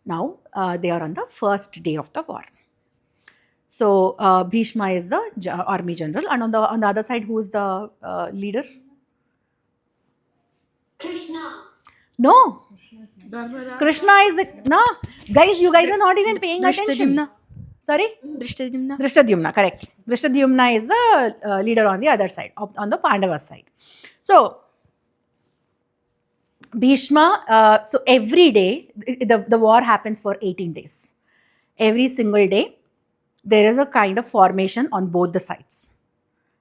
Now they are on the first day of the war. So Bhishma is the army general, and on the other side, who is the leader? Krishna. No. Dharmaraj. Krishna is the no. Guys, you guys are not even paying attention. Drishtadyumna. Sorry? Drishtadyumna. Drishtadyumna, correct. Drishtadyumna is the leader on the other side, on the Pandavas side. So Bhishma, so every day, the war happens for 18 days. Every single day, there is a kind of formation on both the sides.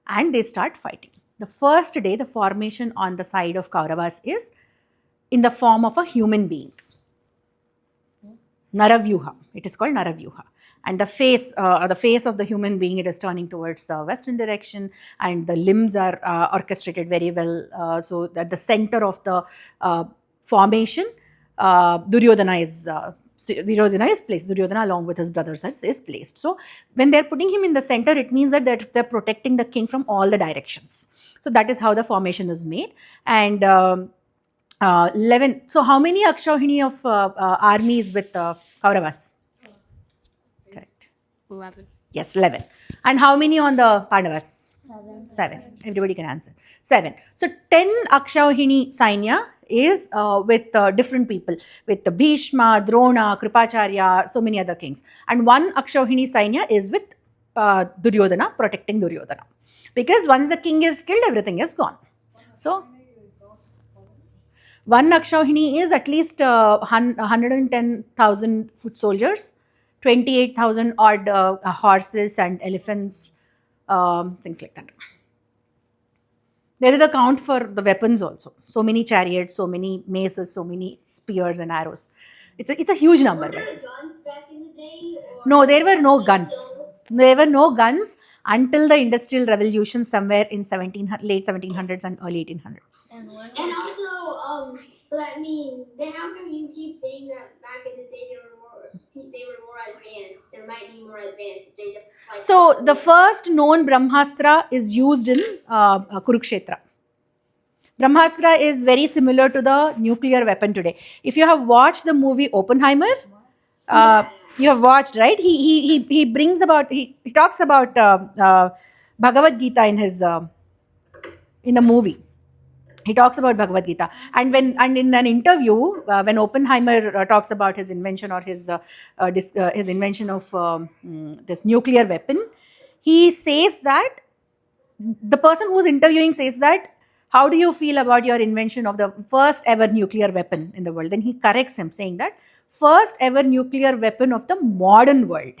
And they start fighting. The first day, the formation on the side of Kauravas is in the form of a human being. Naravyuha. It is called Naravyuha. And the face of the human being, it is turning towards the western direction, and the limbs are orchestrated very well. So that the center of the formation, Duryodhana is placed. Duryodhana, along with his brothers, is placed. So when they're putting him in the center, it means that they're protecting the king from all the directions. So that is how the formation is made. And 11. So how many Akshauhini of armies with Kauravas? Correct. 11. Yes, 11. And how many on the Pandavas? 7. Everybody can answer. 7. So 10 Akshauhini Sainya is with different people, with the Bhishma, Drona, Kripacharya, so many other kings. And 1 Akshauhini Sainya is with Duryodhana, protecting Duryodhana. Because once the king is killed, everything is gone. So 1 Akshauhini is at least 110,000 foot soldiers, 28,000 odd horses and elephants, things like that. There is a count for the weapons also. So many chariots, so many maces, so many spears and arrows. It's a huge number. Were there guns back in the day? No, there were no guns. There were no guns until the Industrial Revolution somewhere in late 1700s and early 1800s. And also, so that means, then how come you keep saying that back in the day they were more advanced? There might be more advanced. So the first known Brahmastra is used in Kurukshetra. Brahmastra is very similar to the nuclear weapon today. If you have watched the movie Oppenheimer, you have watched, right? He brings about, he talks about Bhagavad Gita in his in the movie. He talks about Bhagavad Gita, and in an interview, when Oppenheimer talks about his invention or his invention of this nuclear weapon, he says that the person who's interviewing says that, how do you feel about your invention of the first ever nuclear weapon in the world? Then he corrects him, saying that first ever nuclear weapon of the modern world,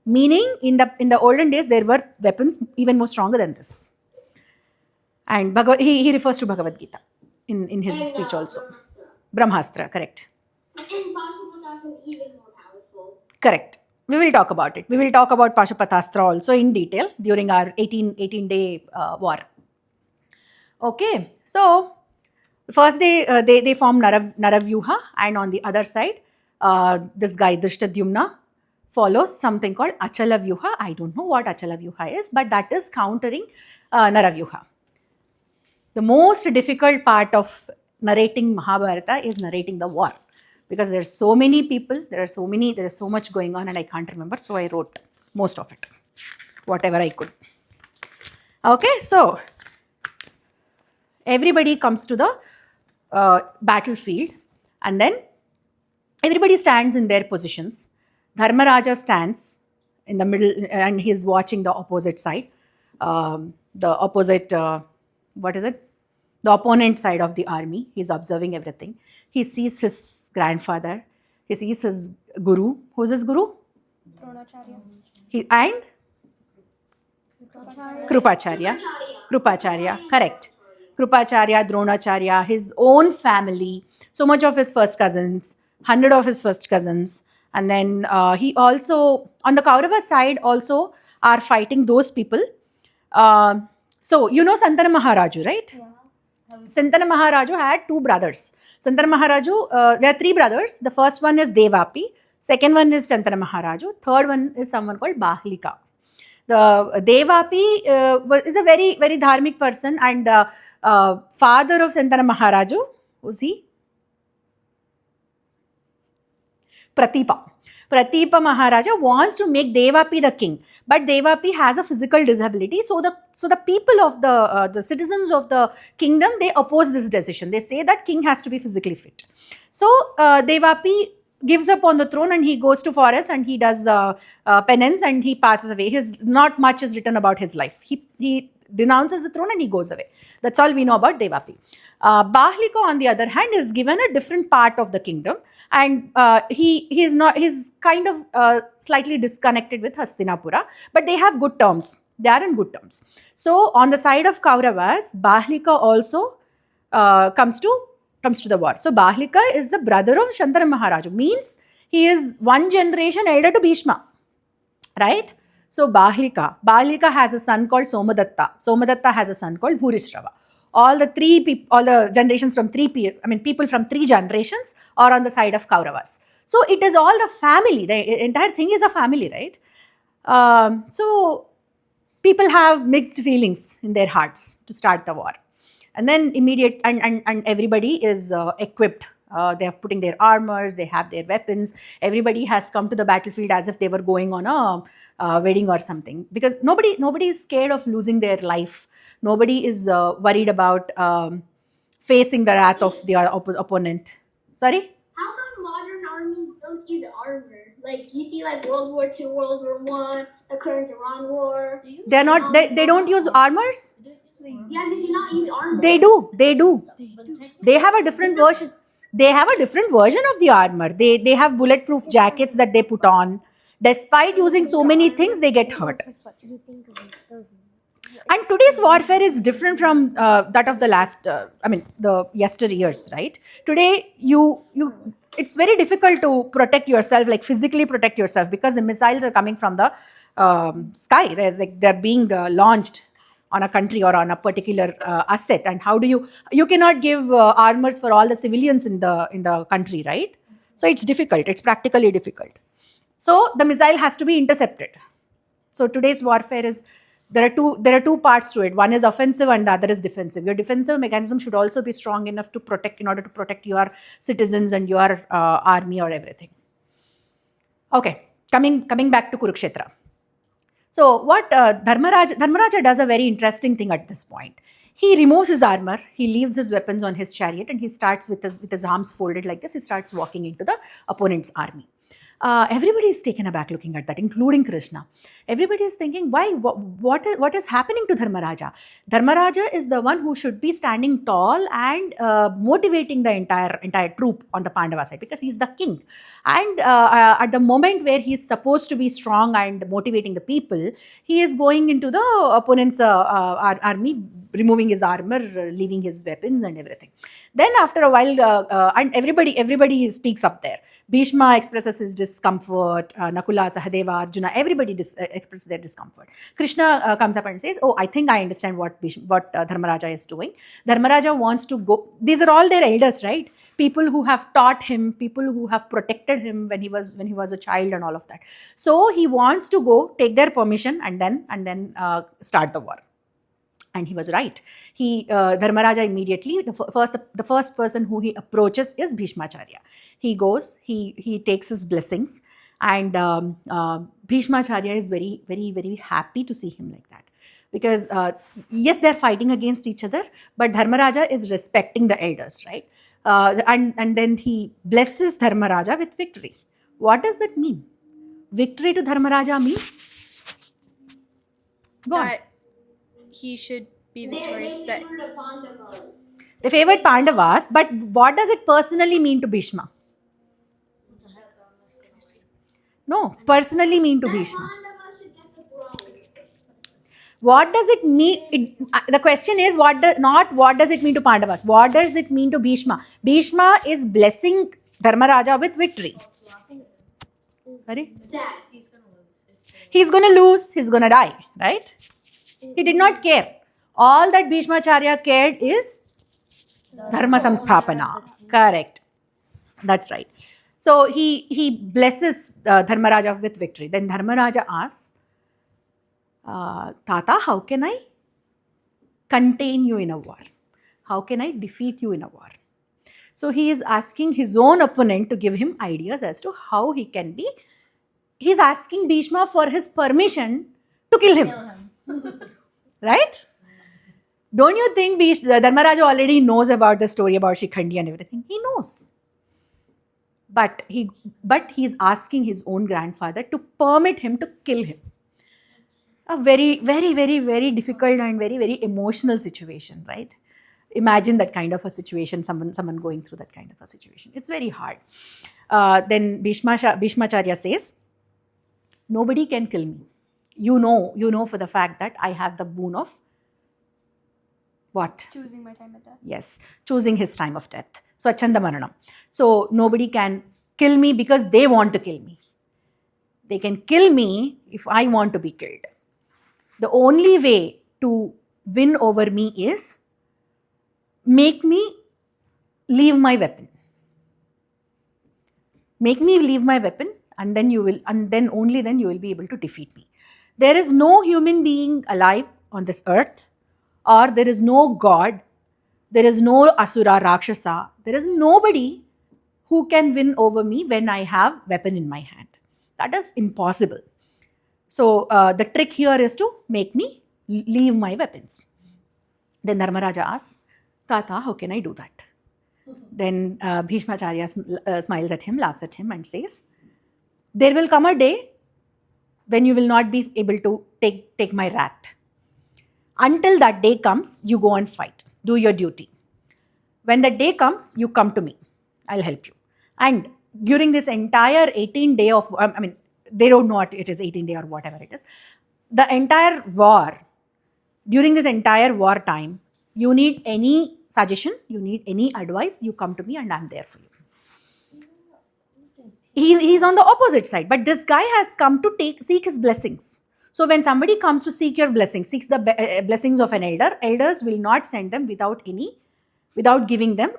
meaning in the olden days there were weapons even more stronger than this. And he refers to Bhagavad Gita in his speech also. Brahmastra, correct. And Pashupatastra even more powerful. Correct. We will talk about it. We will talk about Pashupatastra also in detail during our 18-day war. Okay, so the first day they form Naravyuha, and on the other side, this guy Drishtadyumna follows something called Achala Vyuha. I don't know what Achala Vyuha is, but that is countering Naravyuha. The most difficult part of narrating Mahabharata is narrating the war, because there's so many people, there is so much going on, and I can't remember, so I wrote most of it, whatever I could. Okay, so everybody comes to the battlefield, and then everybody stands in their positions. Dharmaraja stands in the middle, and he is watching the opposite side, the opposite, the opponent side of the army. He is observing everything. He sees his grandfather. He sees his guru. Who's his guru? Dronacharya. And Krupacharya, correct. Krupacharya, Dronacharya, his own family, so much of his first cousins, 100 of his first cousins. And then he also, on the Kaurava side also, are fighting those people. So, you know Santana Maharaju, right? Yeah. Santana Maharaju had 2 brothers. Santana Maharaju, there are 3 brothers. The first one is Devapi, second one is Santana Maharaju, third one is someone called Bahlika. The Devapi is a very, very dharmic person, and father of Santana Maharaju, who's he? Pratipa. Pratipa Maharaja wants to make Devapi the king, but Devapi has a physical disability. So the people of the citizens of the kingdom, they oppose this decision. They say that king has to be physically fit. So Devapi gives up on the throne and he goes to forest and he does penance and he passes away. Not much is written about his life. He denounces the throne and he goes away. That's all we know about Devapi. Bahlika, on the other hand, is given a different part of the kingdom, and he's kind of slightly disconnected with Hastinapura, but they have good terms. They are in good terms. So on the side of Kauravas, Bahlika also comes to the war. So Bahlika is the brother of Shantanu Maharaj, means he is one generation elder to Bhishma, right? So Bahlika has a son called Somadatta. Somadatta has a son called Bhurishrava. All the generations from people from three generations are on the side of Kauravas. So it is all the family. The entire thing is a family, right? So people have mixed feelings in their hearts to start the war. And then and everybody is equipped. They are putting their armors, they have their weapons. Everybody has come to the battlefield as if they were going on a wedding or something, because nobody is scared of losing their life. Nobody is worried about facing the wrath of the opponent. Sorry? How come modern armies don't use armor? Like you see, like World War II, World War One, the current Iran war. They're not. They don't use armors. Yeah, they do not use armor. They do. They have a different version. They have a different version of the armor. They have bulletproof jackets that they put on. Despite using so many things, they get hurt. And today's warfare is different from that of the the yesteryears, right? Today, it's very difficult to protect yourself, like physically protect yourself, because the missiles are coming from the sky. They're being launched on a country or on a particular asset. And how do you cannot give armors for all the civilians in the country, right? So it's difficult. It's practically difficult. So the missile has to be intercepted. So today's warfare is, there are two parts to it. One is offensive and the other is defensive. Your defensive mechanism should also be strong enough to protect, in order to protect your citizens and your army or everything. Okay, coming back to Kurukshetra. So what Dharmaraja does a very interesting thing at this point. He removes his armor, he leaves his weapons on his chariot, and he starts with his arms folded like this. He starts walking into the opponent's army. Everybody is taken aback looking at that, including Krishna. Everybody is thinking, why? What is happening to Dharmaraja? Dharmaraja is the one who should be standing tall and motivating the entire troop on the Pandava side, because he's the king. And at the moment where he's supposed to be strong and motivating the people, he is going into the opponent's army, removing his armor, leaving his weapons and everything. Then after a while, and everybody speaks up there. Bhishma expresses his discomfort, Nakula, Sahadeva, Arjuna, everybody expresses their discomfort. Krishna comes up and says, oh, I think I understand what Dharmaraja is doing. Dharmaraja wants to go, these are all their elders, right? People who have taught him, people who have protected him when he was a child and all of that. So he wants to go, take their permission and then start the war. And he was right. Dharmaraja immediately, the first person who he approaches is Bhishmacharya. He goes, he takes his blessings, and Bhishmacharya is very, very, very happy to see him like that. Because yes, they're fighting against each other, but Dharmaraja is respecting the elders, right? And then he blesses Dharmaraja with victory. What does that mean? Victory to Dharmaraja means? Go on. That he should be victorious. They That favored the Pandavas. They favored Pandavas, but what does it personally mean to Bhishma? No, personally mean to That Bhishma. Pandavas should get the throne. What does it mean? The question is, what does it mean to Pandavas? What does it mean to Bhishma? Bhishma is blessing Dharmaraja with victory. Sorry? Sad. He's going to lose, he's going to die, right? He did not care. All that Bhishmacharya cared is Dharma Samsthapana. Correct. That's right. So he blesses Dharmaraja with victory. Then Dharmaraja asks, Tata, how can I contain you in a war? How can I defeat you in a war? So he is asking his own opponent to give him ideas as to how he can be. He's asking Bhishma for his permission to kill him. Right? Don't you think Dharmaraja already knows about the story about Shikhandi and everything? He knows. But he's asking his own grandfather to permit him to kill him. A very, very, very, very difficult and very, very emotional situation, right? Imagine that kind of a situation, someone going through that kind of a situation. It's very hard. Then Bhishmacharya says, nobody can kill me. You know for the fact that I have the boon of what? Choosing my time of death. Yes, choosing his time of death. Swachanda Maranam. So nobody can kill me because they want to kill me. They can kill me if I want to be killed. The only way to win over me is make me leave my weapon. Make me leave my weapon, and then only then you will be able to defeat me. There is no human being alive on this earth, or there is no god, there is no asura, rakshasa, there is nobody who can win over me when I have weapon in my hand. That is impossible. So the trick here is to make me leave my weapons. Then Dharmaraja asks, Tata, how can I do that? Then Bhishmacharya smiles at him, laughs at him and says, there will come a day when you will not be able to take my wrath. Until that day comes, you go and fight. Do your duty. When the day comes, you come to me. I'll help you. And during this entire 18-day of, they don't know what it is, 18-day or whatever it is. The entire war, during this entire war time, you need any suggestion, you need any advice, you come to me and I'm there for you. He's on the opposite side, but this guy has come to seek his blessings. So when somebody comes to seek your blessings, seeks the blessings of an elder, elders will not send them without giving them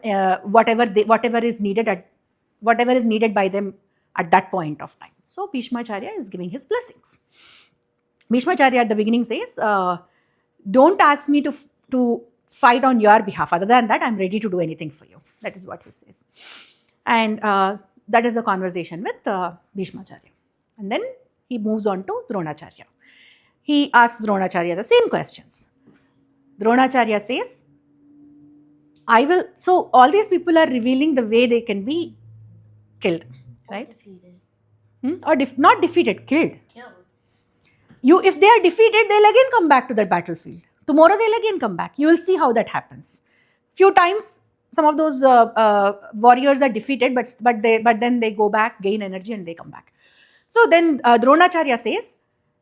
whatever is needed by them at that point of time. So Bhishmacharya is giving his blessings. Bhishmacharya at the beginning says, don't ask me to fight on your behalf. Other than that, I'm ready to do anything for you. That is what he says. And that is the conversation with Bhishmacharya. And then he moves on to Dronacharya. He asks Dronacharya the same questions. Dronacharya says, so all these people are revealing the way they can be killed, right? Defeated. Not defeated, killed. Killed. If they are defeated, they'll again come back to that battlefield. Tomorrow they'll again come back. You will see how that happens. Few times, some of those warriors are defeated, but then they go back, gain energy, and they come back. So then Dronacharya says,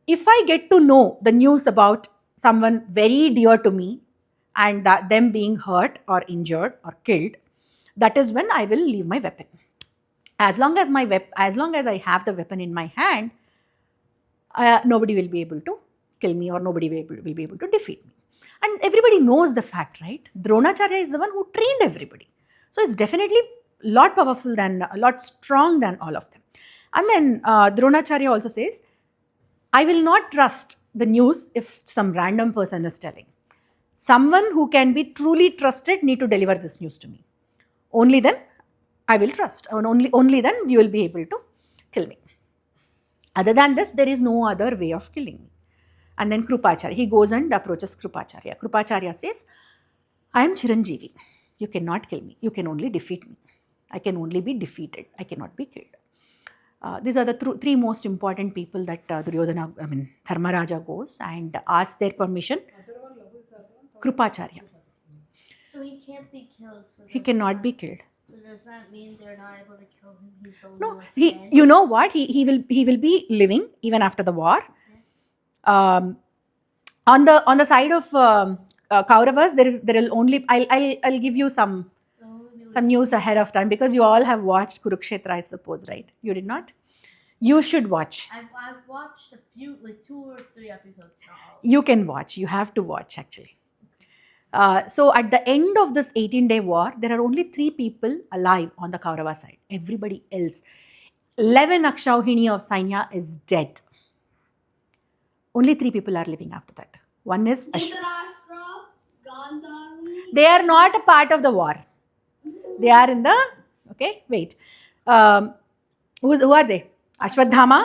if I get to know the news about someone very dear to me and that them being hurt or injured or killed, that is when I will leave my weapon. As long as I have the weapon in my hand, nobody will be able to kill me or nobody will be able to defeat me. And everybody knows the fact, right? Dronacharya is the one who trained everybody. So it's definitely a lot powerful a lot strong than all of them. And then Dronacharya also says, I will not trust the news if some random person is telling. Someone who can be truly trusted need to deliver this news to me. Only then I will trust. And only then you will be able to kill me. Other than this, there is no other way of killing me. And then Krupacharya, he goes and approaches Krupacharya. Krupacharya says, I am Chiranjeevi. You cannot kill me. You can only defeat me. I can only be defeated. I cannot be killed. These are the three most important people that Dharmaraja goes and asks their permission. Krupacharya. So he can't be killed. He cannot be killed. So does that mean they're not able to kill him? He's the only No, one standing? you know what? He will be living even after the war. On the side of Kauravas, there will only I'll give you some news ahead of time because you all have watched Kurukshetra, I suppose, right? You did not? You should watch. I've watched a few, like 2 or 3 episodes now. You can watch. You have to watch actually. So at the end of this 18-day war, there are only 3 people alive on the Kaurava side. Everybody else, 11 Akshauhini of Sainya is dead. Only 3 people are living after that. One is Dhritarashtra, Gandhari. They are not a part of the war. They are in the, okay, wait. Who are they? Ashwadhama,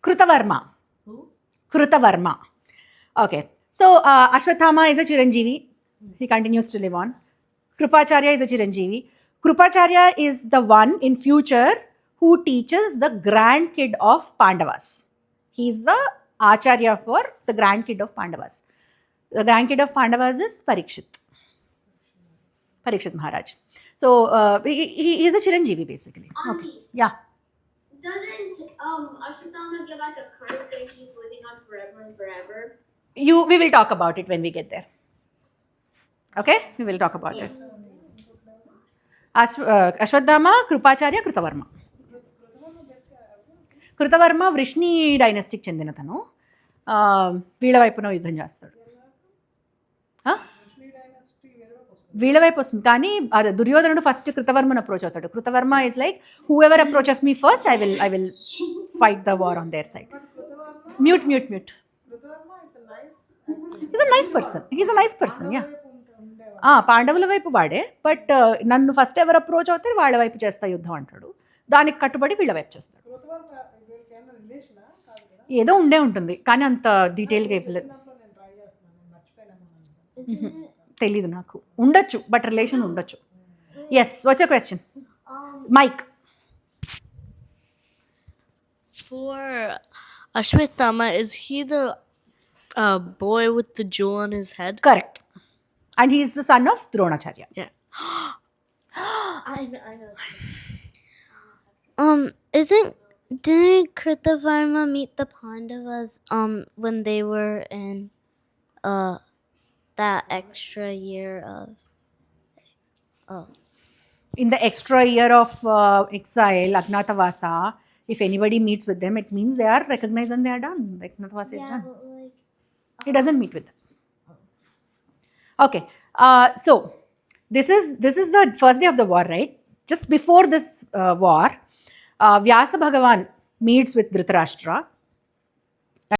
Krutavarma. Who? Krutavarma. Okay. So Ashwathama is a Chiranjeevi. He continues to live on. Krupacharya is a Chiranjeevi. Krupacharya is the one in future who teaches the grandkid of Pandavas. He is the Acharya for the grandkid of Pandavas. The grandkid of Pandavas is Parikshit. Parikshit Maharaj. So he is a Chiranjeevi basically. Okay. Auntie, Yeah. doesn't Ashwatthama get like a crown that he's living on forever and forever? We will talk about it when we get there. Okay? We will talk about it. Ashwadhama, Krupacharya, Krutavarma. Krutavarma Vrishni dynastic చెందిన తను వీళ్ళ వైపున యుద్ధం చేస్తాడు. వీళ్ళ వైపు వస్తుంది కానీ అదే దుర్యోధనుడు ఫస్ట్ కృతవర్మను అప్రోచ్ అవుతాడు. Kritavarma is like who ever approaches me first I will fight the war on their side. Mute. Is a nice person yeah. పాండవుల వైపు వాడే బట్ నన్ను ఫస్ట్ ఎవరు అప్రోచ్ అవుతారు వాళ్ళ వైపు చేస్తా యుద్ధం అంటాడు. దానికి కట్టుబడి వీళ్ళ వైపు చేస్తాడు. ఏదో ఉండే ఉంటుంది కానీ అంత డీటెయిల్గా ఇవ్వలేదు. తెలీదు నాకు. ఉండొచ్చు బట్ రిలేషన్ ఉండొచ్చు. Yes what's your question mike. For Ashwatthama, is he the boy with the jewel on his head? Correct. And he is the son of Dronacharya. Yeah. I know. Didn't Kritavarma meet the Pandavas when they were in that extra year of In the extra year of exile, Agnatavasa, if anybody meets with them, it means they are recognized and they are done. Agnatavasa is done. He doesn't meet with them. Okay. So this is the first day of the war, right? Just before this war, Vyasa Bhagavan meets with Dhritarashtra